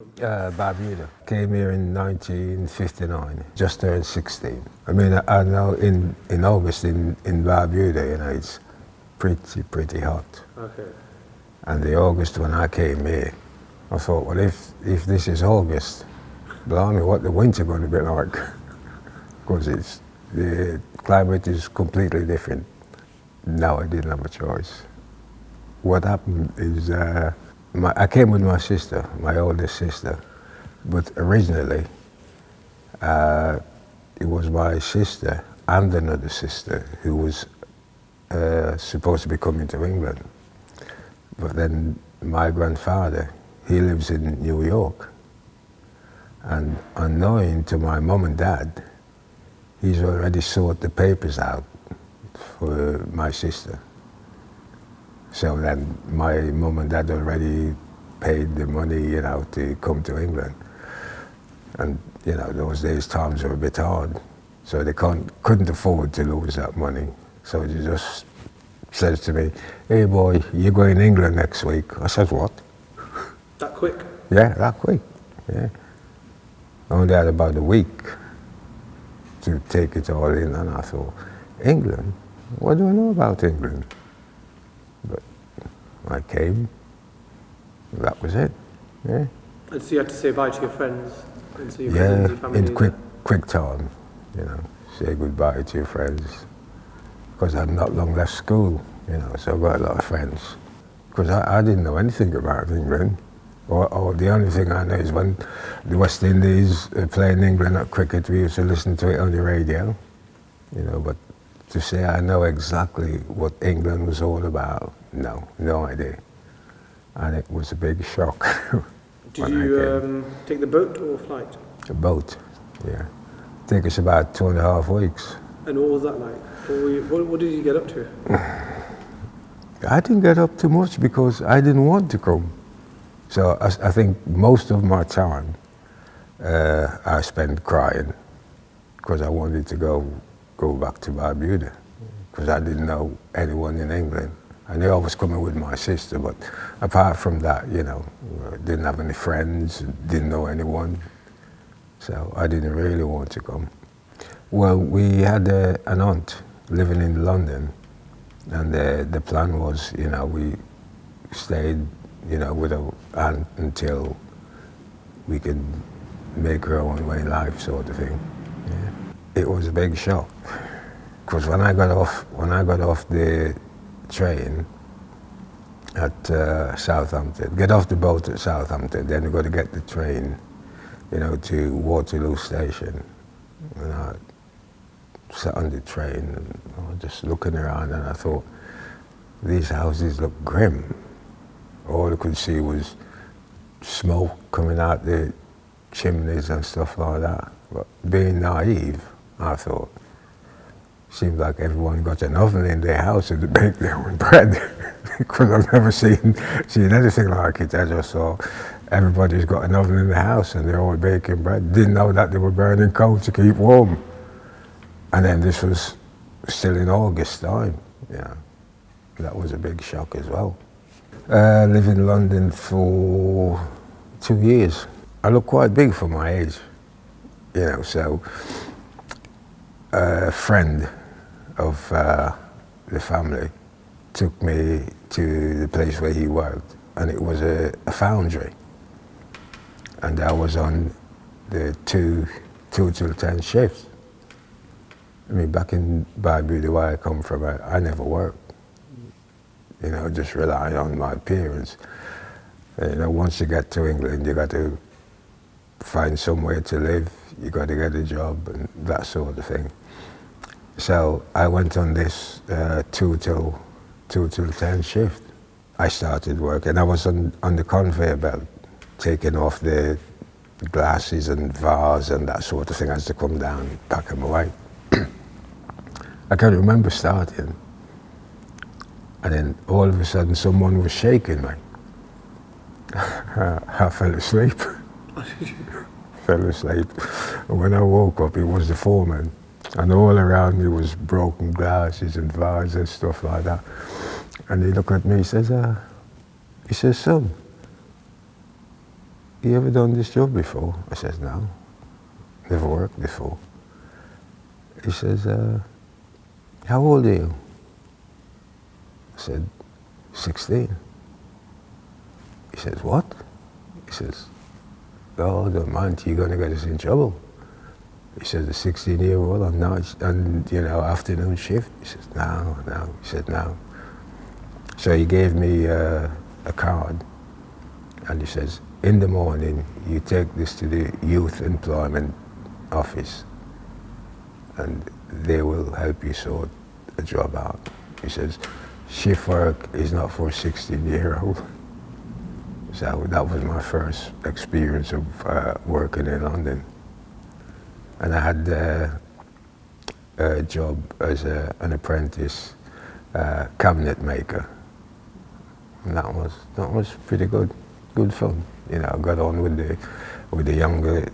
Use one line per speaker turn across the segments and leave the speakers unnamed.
Barbuda. Came here in 1959, just turned 16. I mean, I know in August in Barbuda, it's pretty hot.
Okay.
And the August when I came here, I thought, well, if this is August, blimey, what the winter going to be like? Because the climate is completely different. No, I didn't have a choice. What happened is I came with my sister, my oldest sister, but originally it was my sister and another sister who was supposed to be coming to England. But then my grandfather, he lives in New York, and unknowing to my mum and dad, he's already sorted the papers out for my sister. So then my mum and dad already paid the money, to come to England. And, those days times were a bit hard. So they couldn't afford to lose that money. So they just says to me, hey boy, you're going to England next week. I said, what?
That quick?
Yeah, that quick, yeah. I only had about a week to take it all in, and I thought, England? What do I know about England? But I came, that was it, yeah.
And so you had to say bye to your friends, and so your cousins, your family?
In quick time, say goodbye to your friends. Because I'd not long left school, so I've got a lot of friends. Because I didn't know anything about England. Or the only thing I know is when the West Indies playing England at cricket, we used to listen to it on the radio, but to say I know exactly what England was all about, no idea. And it was a big shock.
Did you take the boat or flight?
A boat, yeah. Take us about 2.5 weeks.
And what was that like? What did you get up to?
I didn't get up too much because I didn't want to come. So I think most of my time I spent crying because I wanted to go back to Barbuda because I didn't know anyone in England. I knew I was coming with my sister, but apart from that, didn't have any friends, didn't know anyone. So I didn't really want to come. Well, we had an aunt living in London, and the plan was, we stayed, with our aunt until we could make our own way in life, sort of thing. Yeah. It was a big shock, because when I got off the train at Southampton, get off the boat at Southampton, then you got to get the train, to Waterloo Station, and I sat on the train and I was just looking around, and I thought, these houses look grim. All I could see was smoke coming out the chimneys and stuff like that. But being naive, I thought, seemed like everyone got an oven in their house and they bake their own bread. Because I've never seen anything like it. I just saw everybody's got an oven in the house and they're all baking bread. Didn't know that they were burning coal to keep warm. And then this was still in August time, That was a big shock as well. Lived in London for 2 years. I look quite big for my age, so a friend of the family took me to the place where he worked, and it was a foundry. And I was on the 2 till 10 shifts. I mean, back in Barbuda, where I come from, I never worked. Just relying on my parents. Once you get to England, you got to find somewhere to live, you got to get a job and that sort of thing. So I went on this 2 till 10 shift. I started working. I was on the conveyor belt, taking off the glasses and vase and that sort of thing as they come down, pack them away. I can remember starting, and then all of a sudden someone was shaking me. I fell asleep. Fell asleep. And when I woke up, it was the foreman. And all around me was broken glasses and vases and stuff like that. And he looked at me, he says, son, you ever done this job before? I says, no, never worked before. He says, how old are you? I said, 16. He says, what? He says, oh, don't mind, you're going to get us in trouble. He says, a 16-year-old on night and, afternoon shift. He says, no. He said, no. So he gave me a card, and he says, in the morning, you take this to the youth employment office, and they will help you sort a job out. He says, shift work is not for a 16-year-old. So that was my first experience of working in London. And I had a job as an apprentice cabinet maker. And that was pretty good fun. I got on with the younger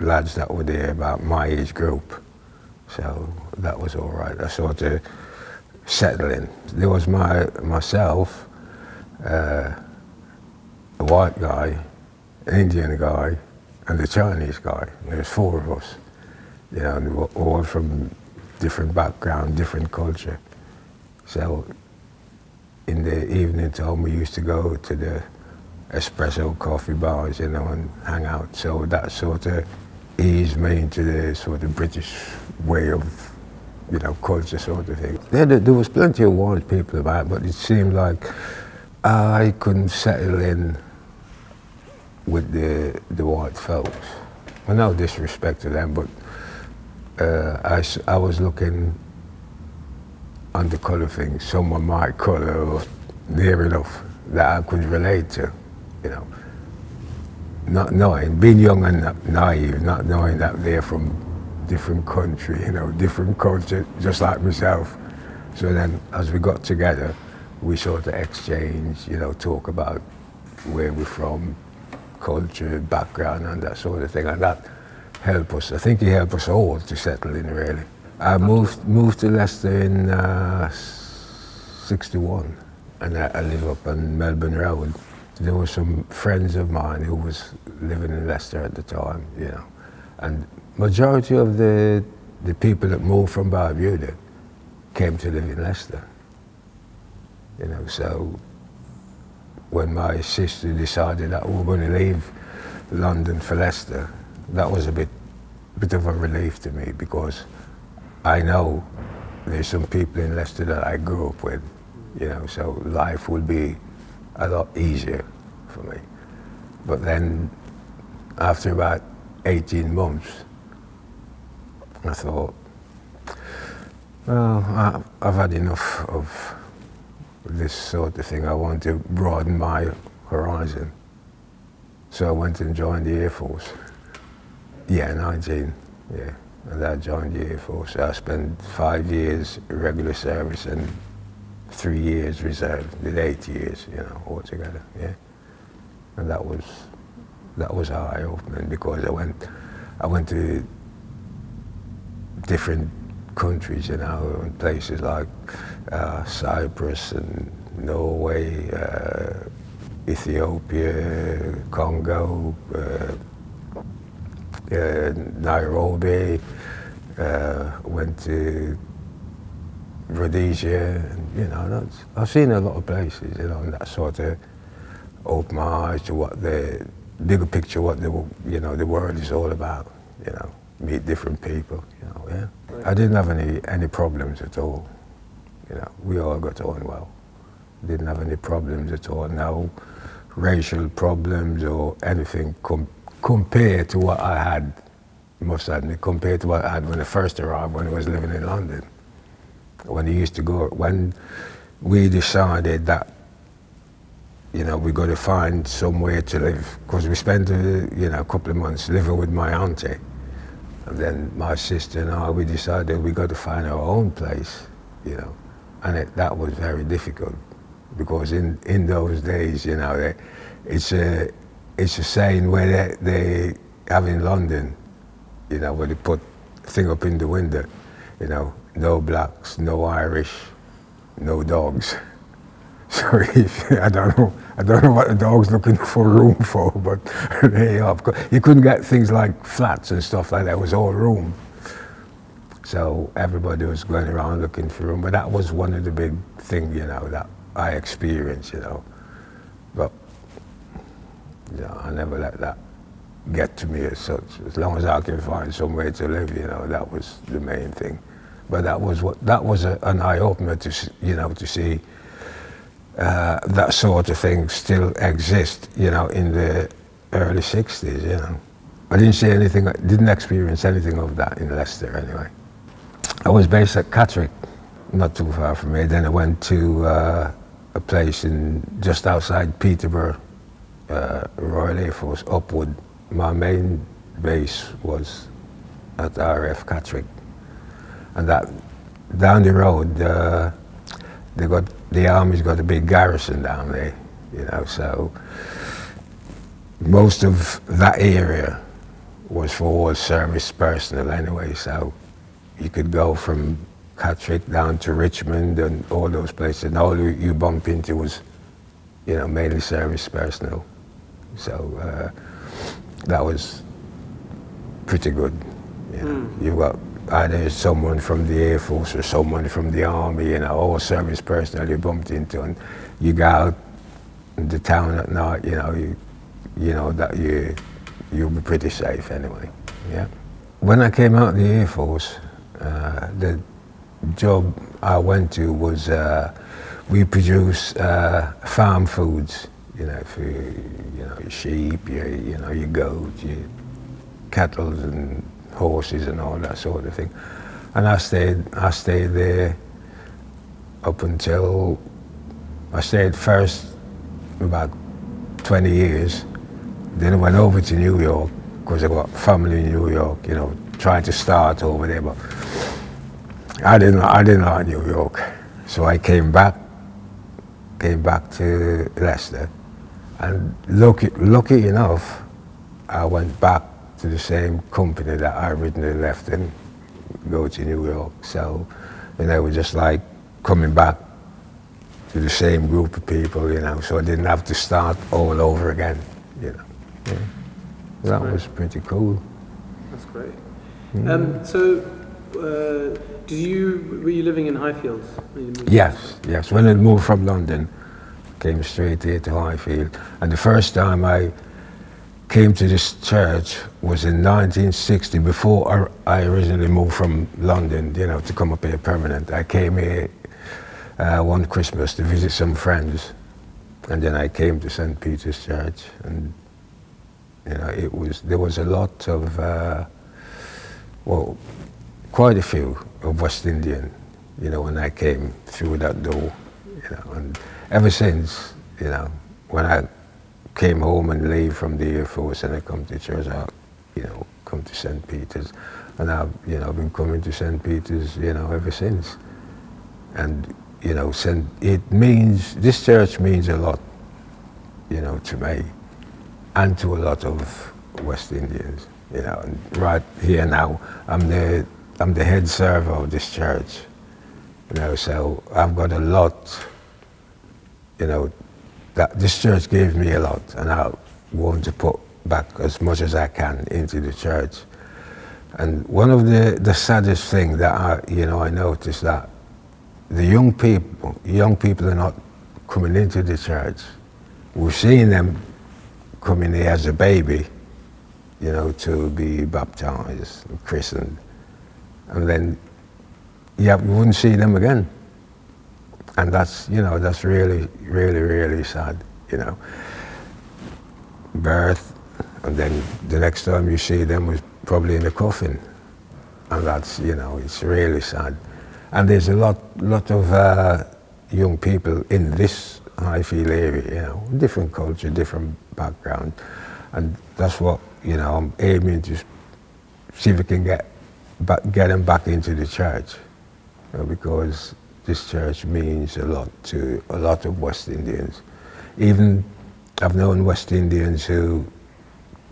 lads that were there, about my age group. So that was all right. I sort of settled in. There was myself, a white guy, an Indian guy, and a Chinese guy. There was 4 of us. And we were all from different background, different culture. So in the evening time, we used to go to the espresso coffee bars, and hang out. So that sort of eased me into the sort of British way of, culture sort of thing. There was plenty of white people about, but it seemed like I couldn't settle in with the white folks. Well, no disrespect to them, but I was looking on the colour thing, someone my colour or near enough that I could relate to, Not knowing, being young and naive, not knowing that they're from different country, different culture, just like myself. So then, as we got together, we sort of exchanged, talk about where we're from, culture, background, and that sort of thing, and that helped us. I think it helped us all to settle in, really. I moved to Leicester in '61, and I live up on Melbourne Road. There were some friends of mine who was living in Leicester at the time, and majority of the people that moved from Barbuda came to live in Leicester. So when my sister decided that we were going to leave London for Leicester, that was a bit of a relief to me, because I know there's some people in Leicester that I grew up with, so life would be a lot easier for me. But then, after about 18 months, I thought, well, I've had enough of this sort of thing. I want to broaden my horizon. So I went and joined the Air Force. Yeah, 19, yeah. And I joined the Air Force. I spent 5 years regular service and 3 years reserve. Did 8 years, altogether, yeah. And that was eye-opening, because I went to different countries, places like Cyprus and Norway, Ethiopia, Congo, Nairobi, went to Rhodesia, and, I've seen a lot of places, and that sort of opened my eyes to what the bigger picture, what the world is all about, meet different people, yeah. I didn't have any problems at all, we all got on well. Didn't have any problems at all, no racial problems or anything compared to what I had, most admit, compared to what I had when I first arrived, when I was living in London. When we decided that, we got to find somewhere to live, because we spent, a couple of months living with my auntie. And then my sister and I, we decided we got to find our own place, and that was very difficult, because in those days, it's a saying where they have in London, where they put a thing up in the window, no blacks, no Irish, no dogs. So I don't know what the dog's looking for room for, but there you are. You couldn't get things like flats and stuff like that. It was all room. So everybody was going around looking for room. But that was one of the big things, you know, that I experienced, you know. But, you know, I never let that get to me as such. As long as I can find somewhere to live, you know, that was the main thing. But that was an eye-opener to, you know, to see that sort of thing still exist, you know, in the early 60s, you know. I didn't see anything, didn't experience anything of that in Leicester anyway. I was based at Catterick, not too far from here. Then I went to a place just outside Peterborough, Royal Air Force, Upwood. My main base was at RF Catterick. And that down the road, the Army's got a big garrison down there, you know, so most of that area was for all service personnel anyway, so you could go from Catterick down to Richmond and all those places, and all you bump into was, you know, mainly service personnel. So that was pretty good. You know, you got either someone from the Air Force or someone from the Army, you know, all service personnel you bumped into, and you go out in the town at night, you know that you'll be pretty safe anyway. Yeah. When I came out of the Air Force, the job I went to was we produce farm foods, you know, for your sheep, your goats, your cattle and horses and all that sort of thing. And I stayed there up until I stayed first about 20 years. Then I went over to New York because I got family in New York, you know, trying to start over there, but I didn't like New York. So I came back to Leicester, and lucky enough, I went back to the same company that I originally left and go to New York. So, and they were just like coming back to the same group of people, you know, so I didn't have to start all over again, you know. Yeah. That was pretty cool.
That's great. So, were you living in Highfields?
Yes. When I moved from London, came straight here to Highfield. And the first time I came to this church was in 1960, before I originally moved from London, you know, to come up here permanent. I came here one Christmas to visit some friends, and then I came to St. Peter's Church, and you know, there was a lot of, quite a few of West Indian, you know, when I came through that door, you know, and ever since, you know, when I came home and leave from the Air Force and I come to church, I, you know, come to St. Peter's, and I've, you know, been coming to St. Peter's, you know, ever since. And, you know, this church means a lot, you know, to me, and to a lot of West Indians, you know. And right here now, I'm the head server of this church, you know, so I've got a lot, you know, that this church gave me a lot, and I want to put back as much as I can into the church. And one of the saddest thing that I noticed that the young people are not coming into the church. We're seeing them coming here as a baby, you know, to be baptized, christened, and then, yeah, we wouldn't see them again. And that's, you know, that's really, really, really sad, you know. Birth, and then the next time you see them was probably in a coffin. And that's, you know, it's really sad. And there's a lot of young people in this Highfield area, you know, different culture, different background. And that's what, you know, I'm aiming to see if we can get them back into the church, you know, because this church means a lot to a lot of West Indians. Even I've known West Indians who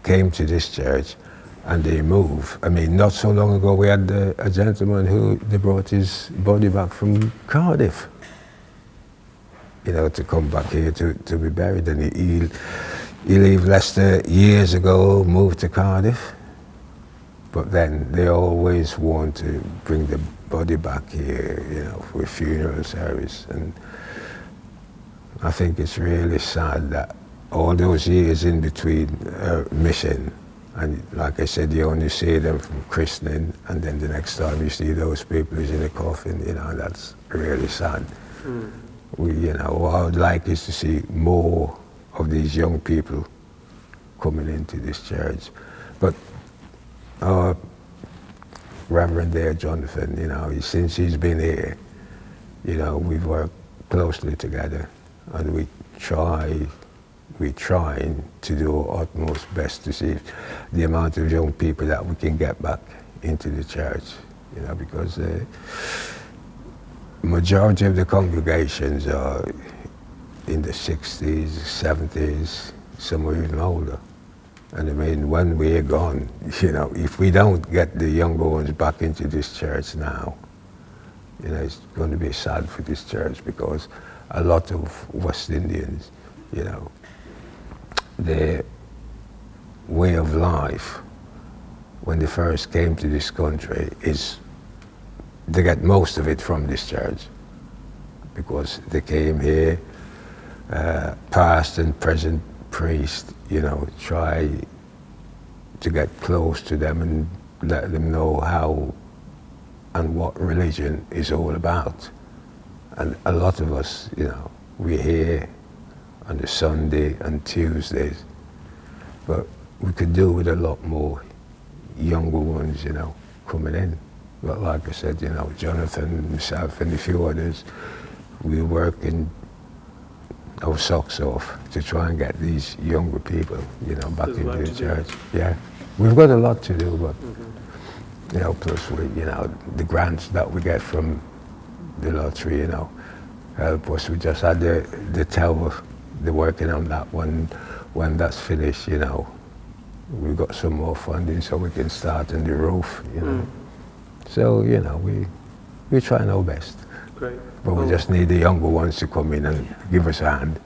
came to this church and they moved. I mean, not so long ago we had a gentleman who they brought his body back from Cardiff. you know, to come back here to be buried. And he left Leicester years ago, moved to Cardiff, but then they always want to bring the body back here, you know, for a funeral service. And I think it's really sad that all those years in between mission, and like I said, you only see them from christening, and then the next time you see those people who's in a coffin, you know, that's really sad. You know, what I would like is to see more of these young people coming into this church. But our Reverend there, Jonathan, you know, since he's been here, you know, we've worked closely together, and we're trying to do our utmost best to see the amount of young people that we can get back into the church, you know, because the majority of the congregations are in the 60s, 70s, some are even older. And I mean, when we're gone, you know, if we don't get the younger ones back into this church now, you know, it's going to be sad for this church, because a lot of West Indians, you know, their way of life when they first came to this country is they get most of it from this church, because they came here, past and present priest, you know, try to get close to them and let them know how and what religion is all about. And a lot of us, you know, we're here on a Sunday and Tuesdays, but we could do with a lot more younger ones, you know, coming in. But like I said, you know, Jonathan, myself, and a few others, we're working our socks off to try and get these younger people, you know, back into the church. Yeah, we've got a lot to do, but you know, plus we, you know, the grants that we get from the lottery, you know, help us. We just had the tower, they're working on that one. When that's finished, you know, we've got some more funding so we can start on the roof, you know. So, you know, we're trying our best.
Great.
But we just need the younger ones to come in and give us a hand.